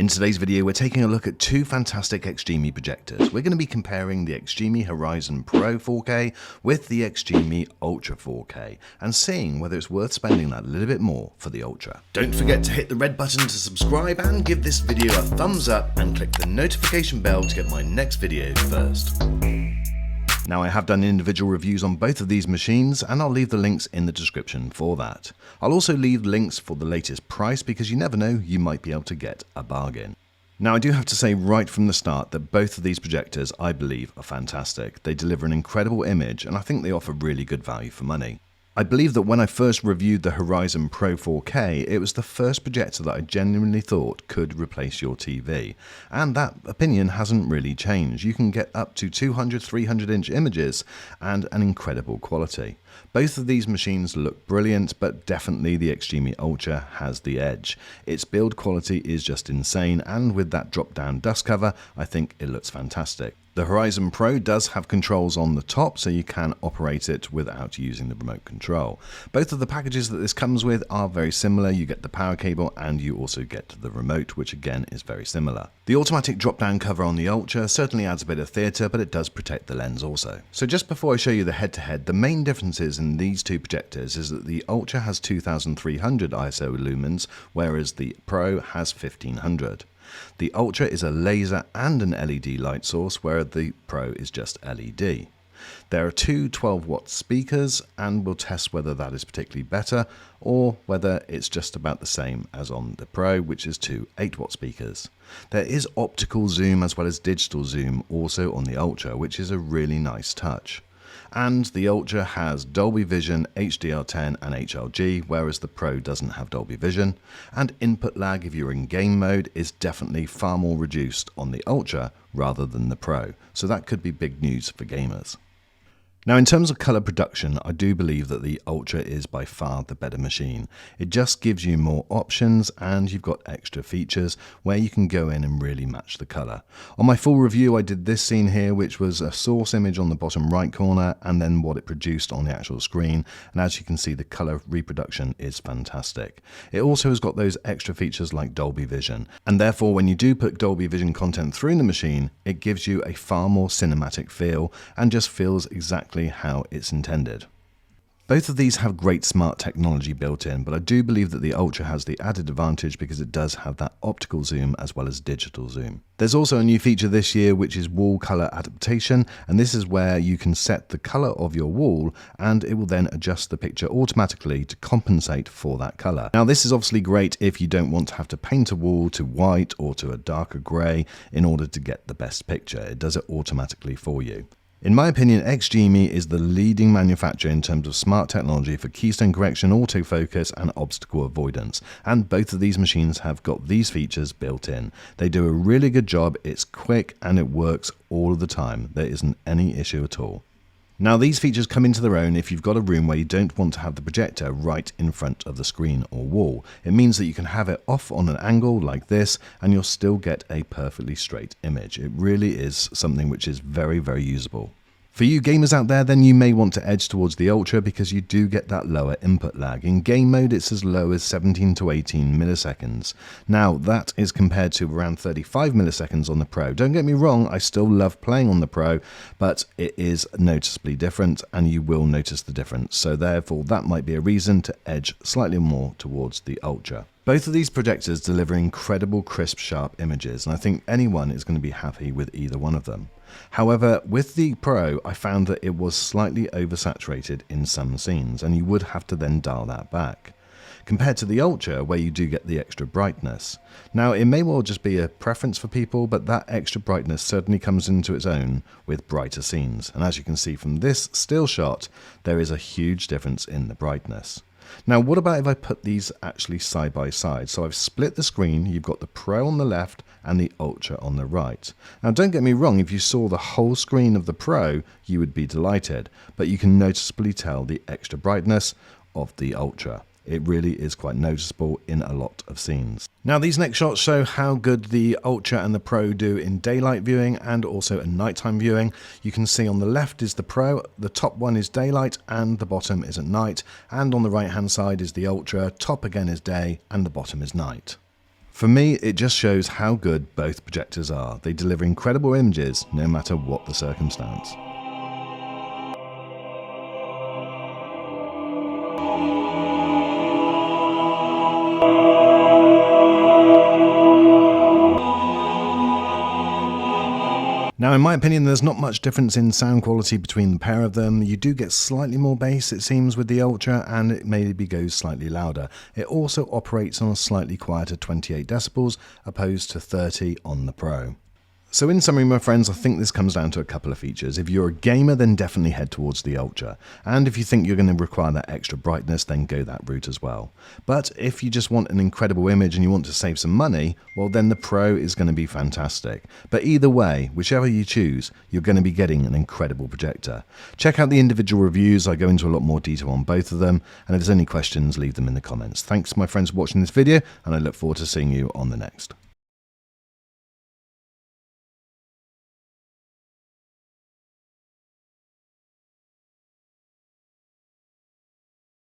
today's video, we're taking a look at two fantastic XGIMI projectors. We're going to be comparing the XGIMI Horizon Pro 4K with the XGIMI Ultra 4K and seeing whether it's worth spending that little bit more for the Ultra. Don't forget to hit the red button to subscribe and give this video a thumbs up and click the notification bell to get my next video first. Now, I have done individual reviews on both of these machines and I'll leave the links in the description for that. I'll also leave links for the latest price because you never know, you might be able to get a bargain. Now, I do have to say right from the start that both of these projectors I believe are fantastic. They deliver an incredible image and I think they offer really good value for money. I believe that when I first reviewed the Horizon Pro 4K, it was the first projector that I genuinely thought could replace your TV. And that opinion hasn't really changed. You can get up to 200, 300 inch images and an incredible quality. Both of these machines look brilliant, but definitely the XGIMI Ultra has the edge. Its build quality is just insane, and with that drop-down dust cover, I think it looks fantastic. The Horizon Pro does have controls on the top, so you can operate it without using the remote control. Both of the packages that this comes with are very similar. You get the power cable and you also get the remote, which again is very similar. The automatic drop-down cover on the Ultra certainly adds a bit of theatre, but it does protect the lens also. So just before I show you the head-to-head, the main differences in these two projectors is that the Ultra has 2300 ISO lumens, whereas the Pro has 1500. The Ultra is a laser and an LED light source, where the Pro is just LED. There are two 12-watt speakers, and we'll test whether that is particularly better or whether it's just about the same as on the Pro, which is two 8-watt speakers. There is optical zoom as well as digital zoom also on the Ultra, which is a really nice touch. And the Ultra has Dolby Vision, HDR10 and HLG, whereas the Pro doesn't have Dolby Vision. And input lag, if you're in game mode, is definitely far more reduced on the Ultra rather than the Pro. So that could be big news for gamers. Now, in terms of colour production, I do believe that the Ultra is by far the better machine. It just gives you more options and you've got extra features where you can go in and really match the colour. On my full review, I did this scene here, which was a source image on the bottom right corner and then what it produced on the actual screen. And as you can see, the colour reproduction is fantastic. It also has got those extra features like Dolby Vision. And therefore, when you do put Dolby Vision content through the machine, it gives you a far more cinematic feel and just feels exactly how it's intended. Both of these have great smart technology built in, but I do believe that the Ultra has the added advantage because it does have that optical zoom as well as digital zoom. There's also a new feature this year which is wall color adaptation, and this is where you can set the color of your wall and it will then adjust the picture automatically to compensate for that color. Now, this is obviously great if you don't want to have to paint a wall to white or to a darker gray in order to get the best picture. It does it automatically for you. In my opinion, XGIMI is the leading manufacturer in terms of smart technology for keystone correction, autofocus and obstacle avoidance, and both of these machines have got these features built in. They do a really good job, it's quick and it works all of the time. There isn't any issue at all. Now, these features come into their own if you've got a room where you don't want to have the projector right in front of the screen or wall. It means that you can have it off on an angle like this and you'll still get a perfectly straight image. It really is something which is very, very usable. For you gamers out there, then you may want to edge towards the Ultra because you do get that lower input lag. In game mode, it's as low as 17 to 18 milliseconds. Now, that is compared to around 35 milliseconds on the Pro. Don't get me wrong, I still love playing on the Pro, but it is noticeably different and you will notice the difference. So therefore, that might be a reason to edge slightly more towards the Ultra. Both of these projectors deliver incredible crisp, sharp images, and I think anyone is going to be happy with either one of them. However, with the Pro, I found that it was slightly oversaturated in some scenes, and you would have to then dial that back, compared to the Ultra, where you do get the extra brightness. Now, it may well just be a preference for people, but that extra brightness certainly comes into its own with brighter scenes, and as you can see from this still shot, there is a huge difference in the brightness. Now, what about if I put these actually side by side? So I've split the screen, you've got the Pro on the left and the Ultra on the right. Now, don't get me wrong, if you saw the whole screen of the Pro, you would be delighted, but you can noticeably tell the extra brightness of the Ultra. It really is quite noticeable in a lot of scenes. Now, these next shots show how good the Ultra and the Pro do in daylight viewing and also in nighttime viewing. You can see on the left is the Pro, the top one is daylight and the bottom is at night, and on the right hand side is the Ultra, top again is day and the bottom is night. For me, it just shows how good both projectors are. They deliver incredible images no matter what the circumstance. Now, in my opinion, there's not much difference in sound quality between the pair of them. You do get slightly more bass, it seems, with the Ultra, and it maybe goes slightly louder. It also operates on a slightly quieter 28 decibels, opposed to 30 on the Pro. So in summary, my friends, I think this comes down to a couple of features. If you're a gamer, then definitely head towards the Ultra. And if you think you're going to require that extra brightness, then go that route as well. But if you just want an incredible image and you want to save some money, well, then the Pro is going to be fantastic. But either way, whichever you choose, you're going to be getting an incredible projector. Check out the individual reviews. I go into a lot more detail on both of them. And if there's any questions, leave them in the comments. Thanks, my friends, for watching this video, and I look forward to seeing you on the next.